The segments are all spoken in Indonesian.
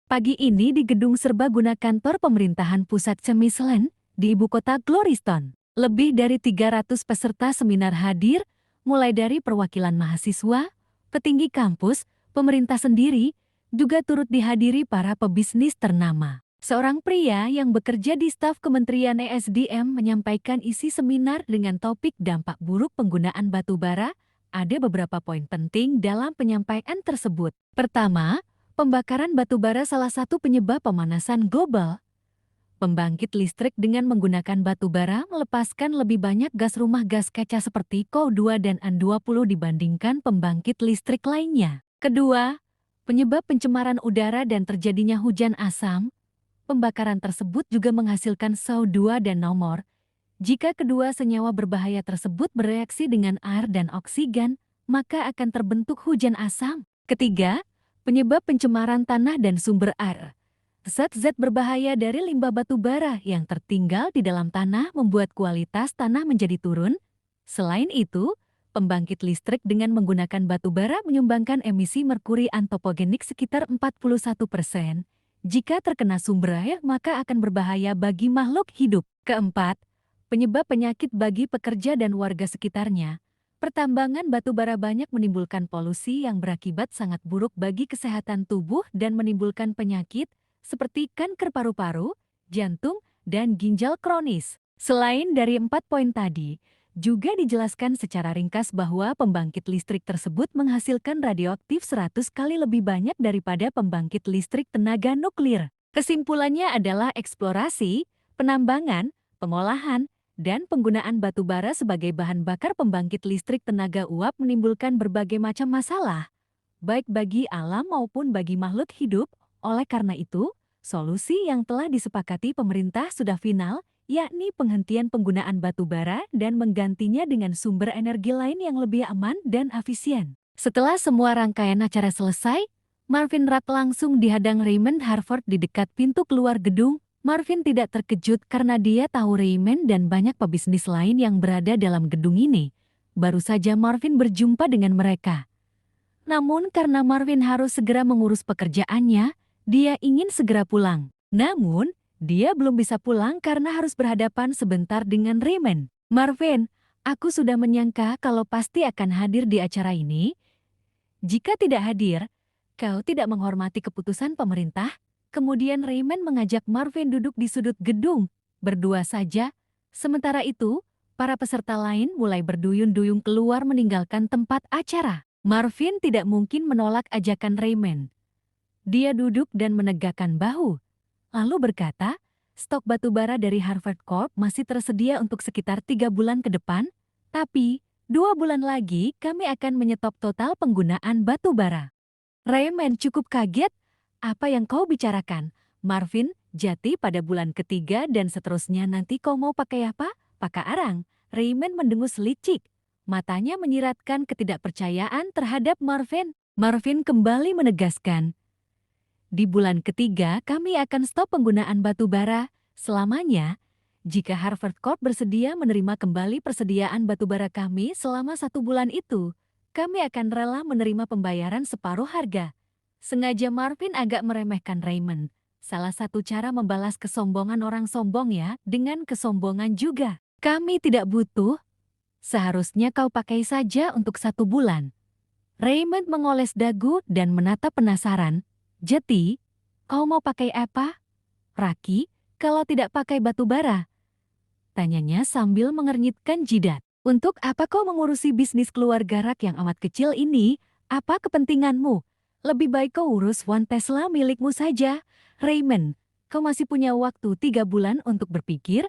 Pagi ini di gedung serbaguna kantor pemerintahan pusat Cemislen di ibu kota Gloriston. Lebih dari 300 peserta seminar hadir, mulai dari perwakilan mahasiswa, petinggi kampus, pemerintah sendiri, juga turut dihadiri para pebisnis ternama. Seorang pria yang bekerja di staf Kementerian ESDM menyampaikan isi seminar dengan topik dampak buruk penggunaan batu bara. Ada beberapa poin penting dalam penyampaian tersebut. Pertama, pembakaran batu bara salah satu penyebab pemanasan global. Pembangkit listrik dengan menggunakan batu bara melepaskan lebih banyak gas rumah gas kaca seperti CO2 dan N20 dibandingkan pembangkit listrik lainnya. Kedua, penyebab pencemaran udara dan terjadinya hujan asam. Pembakaran tersebut juga menghasilkan CO2 dan nomor. Jika kedua senyawa berbahaya tersebut bereaksi dengan air dan oksigen, maka akan terbentuk hujan asam. Ketiga, penyebab pencemaran tanah dan sumber air. Zat-zat berbahaya dari limbah batu bara yang tertinggal di dalam tanah membuat kualitas tanah menjadi turun. Selain itu, pembangkit listrik dengan menggunakan batu bara menyumbangkan emisi merkuri antropogenik sekitar 41%. Jika terkena sumber air, maka akan berbahaya bagi makhluk hidup. Keempat, penyebab penyakit bagi pekerja dan warga sekitarnya. Pertambangan batu bara banyak menimbulkan polusi yang berakibat sangat buruk bagi kesehatan tubuh dan menimbulkan penyakit seperti kanker paru-paru, jantung, dan ginjal kronis. Selain dari 4 poin tadi, juga dijelaskan secara ringkas bahwa pembangkit listrik tersebut menghasilkan radioaktif 100 kali lebih banyak daripada pembangkit listrik tenaga nuklir. Kesimpulannya adalah eksplorasi, penambangan, pengolahan, dan penggunaan batu bara sebagai bahan bakar pembangkit listrik tenaga uap menimbulkan berbagai macam masalah, baik bagi alam maupun bagi makhluk hidup. Oleh karena itu, solusi yang telah disepakati pemerintah sudah final, yakni penghentian penggunaan batu bara dan menggantinya dengan sumber energi lain yang lebih aman dan efisien. Setelah semua rangkaian acara selesai, Marvin Rapp langsung dihadang Raymond Harford di dekat pintu keluar gedung. Marvin tidak terkejut karena dia tahu Raymond dan banyak pebisnis lain yang berada dalam gedung ini. Baru saja Marvin berjumpa dengan mereka. Namun karena Marvin harus segera mengurus pekerjaannya, dia ingin segera pulang. Namun, dia belum bisa pulang karena harus berhadapan sebentar dengan Raymond. Marvin, aku sudah menyangka kalau pasti akan hadir di acara ini. Jika tidak hadir, kau tidak menghormati keputusan pemerintah. Kemudian Raymond mengajak Marvin duduk di sudut gedung, berdua saja. Sementara itu, para peserta lain mulai berduyun-duyung keluar meninggalkan tempat acara. Marvin tidak mungkin menolak ajakan Raymond. Dia duduk dan menegakkan bahu, lalu berkata, stok batu bara dari Harvard Corp masih tersedia untuk sekitar 3 bulan ke depan, tapi 2 bulan lagi kami akan menyetop total penggunaan batu bara. Raymond cukup kaget. Apa yang kau bicarakan, Marvin? Jati pada bulan ketiga dan seterusnya nanti kau mau pakai apa? Pakai arang. Raymond mendengus licik. Matanya menyiratkan ketidakpercayaan terhadap Marvin. Marvin kembali menegaskan, di bulan ketiga kami akan stop penggunaan batu bara selamanya. Jika Harvard Corp bersedia menerima kembali persediaan batu bara kami selama 1 bulan itu, kami akan rela menerima pembayaran separuh harga. Sengaja Marvin agak meremehkan Raymond. Salah satu cara membalas kesombongan orang sombong ya, dengan kesombongan juga. Kami tidak butuh. Seharusnya kau pakai saja untuk 1 bulan. Raymond mengoles dagu dan menatap penasaran. Jati, kau mau pakai apa? Raki, kalau tidak pakai batu bara? Tanyanya sambil mengernyitkan jidat. Untuk apa kau mengurusi bisnis keluarga Rak yang amat kecil ini? Apa kepentinganmu? Lebih baik kau urus One Tesla milikmu saja. Raymond, kau masih punya waktu 3 bulan untuk berpikir.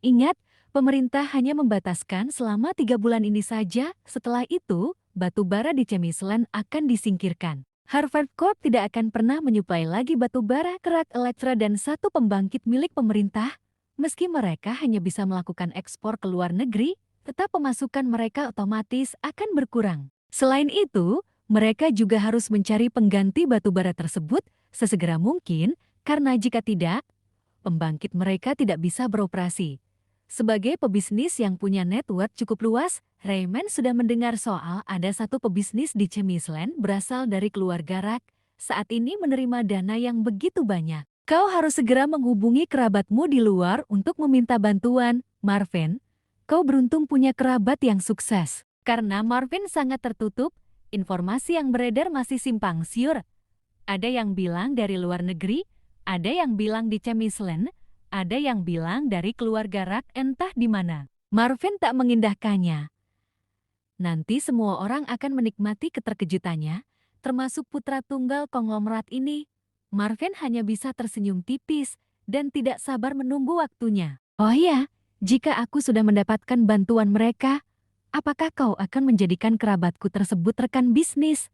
Ingat, pemerintah hanya membataskan selama 3 bulan ini saja. Setelah itu, batu bara di Cemislen akan disingkirkan. Harvard Corp tidak akan pernah menyuplai lagi batu bara ke Rak Electra dan 1 pembangkit milik pemerintah. Meski mereka hanya bisa melakukan ekspor ke luar negeri, tetap pemasukan mereka otomatis akan berkurang. Selain itu, mereka juga harus mencari pengganti batu bara tersebut sesegera mungkin, karena jika tidak, pembangkit mereka tidak bisa beroperasi. Sebagai pebisnis yang punya network cukup luas, Raymond sudah mendengar soal ada 1 pebisnis di Cemislen berasal dari keluarga Rak. saat ini menerima dana yang begitu banyak. Kau harus segera menghubungi kerabatmu di luar untuk meminta bantuan, Marvin. Kau beruntung punya kerabat yang sukses. Karena Marvin sangat tertutup, informasi yang beredar masih simpang siur. Ada yang bilang dari luar negeri, ada yang bilang di Chemisland, ada yang bilang dari keluarga Rak entah di mana. Marvin tak mengindahkannya. Nanti semua orang akan menikmati keterkejutannya, termasuk putra tunggal konglomerat ini. Marvin hanya bisa tersenyum tipis dan tidak sabar menunggu waktunya. Oh iya, jika aku sudah mendapatkan bantuan mereka, apakah kau akan menjadikan kerabatku tersebut rekan bisnis?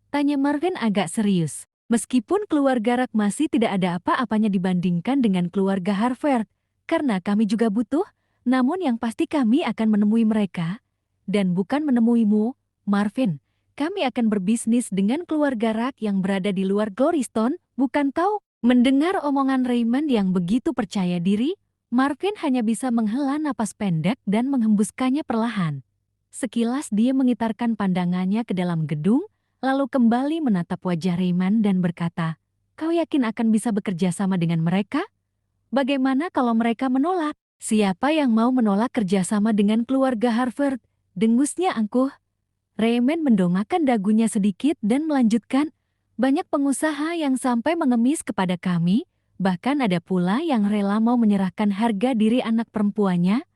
Tanya Marvin agak serius. Meskipun keluarga Rak masih tidak ada apa-apanya dibandingkan dengan keluarga Harvard, karena kami juga butuh, namun yang pasti kami akan menemui mereka. Dan bukan menemuimu, Marvin. Kami akan berbisnis dengan keluarga Rak yang berada di luar Glorystone, bukan kau? Mendengar omongan Raymond yang begitu percaya diri, Marvin hanya bisa menghela napas pendek dan menghembuskannya perlahan. Sekilas dia mengitarkan pandangannya ke dalam gedung, lalu kembali menatap wajah Raymond dan berkata, "Kau yakin akan bisa bekerja sama dengan mereka? Bagaimana kalau mereka menolak? Siapa yang mau menolak kerjasama dengan keluarga Harvard?" Dengusnya angkuh. Raymond mendongakkan dagunya sedikit dan melanjutkan, "Banyak pengusaha yang sampai mengemis kepada kami, bahkan ada pula yang rela mau menyerahkan harga diri anak perempuannya."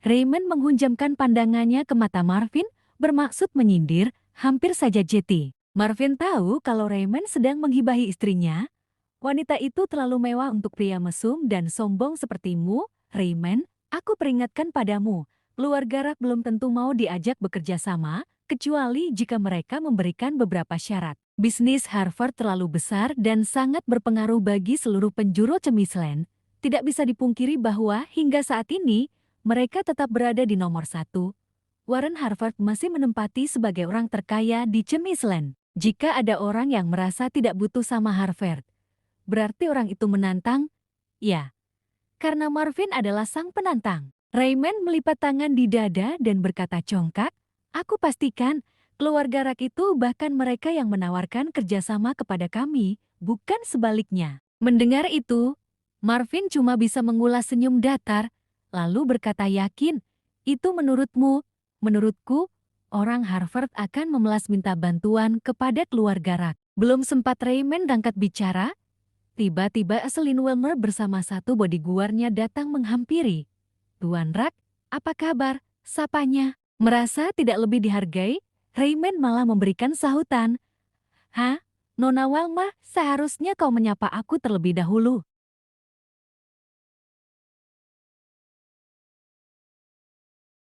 Raymond menghunjamkan pandangannya ke mata Marvin, bermaksud menyindir, hampir saja jeti. Marvin tahu kalau Raymond sedang menghibahi istrinya. Wanita itu terlalu mewah untuk pria mesum dan sombong sepertimu, Raymond. Aku peringatkan padamu, keluarga Rak belum tentu mau diajak bekerja sama, kecuali jika mereka memberikan beberapa syarat. Bisnis Harvard terlalu besar dan sangat berpengaruh bagi seluruh penjuru Chemisland. Tidak bisa dipungkiri bahwa hingga saat ini, mereka tetap berada di nomor 1. Warren Harvard masih menempati sebagai orang terkaya di Chemisland. Jika ada orang yang merasa tidak butuh sama Harvard, berarti orang itu menantang? Ya, karena Marvin adalah sang penantang. Raymond melipat tangan di dada dan berkata congkak, "Aku pastikan, keluarga Rak itu bahkan mereka yang menawarkan kerjasama kepada kami, bukan sebaliknya." Mendengar itu, Marvin cuma bisa mengulas senyum datar, lalu berkata yakin, "Itu menurutmu, menurutku, orang Harvard akan memelas minta bantuan kepada keluarga Rak." Belum sempat Raymond angkat bicara, tiba-tiba Selin Wilmer bersama satu bodyguardnya datang menghampiri. "Tuan Rak, apa kabar?" sapanya. Merasa tidak lebih dihargai, Raymond malah memberikan sahutan. "Hah? Nona Walma, seharusnya kau menyapa aku terlebih dahulu."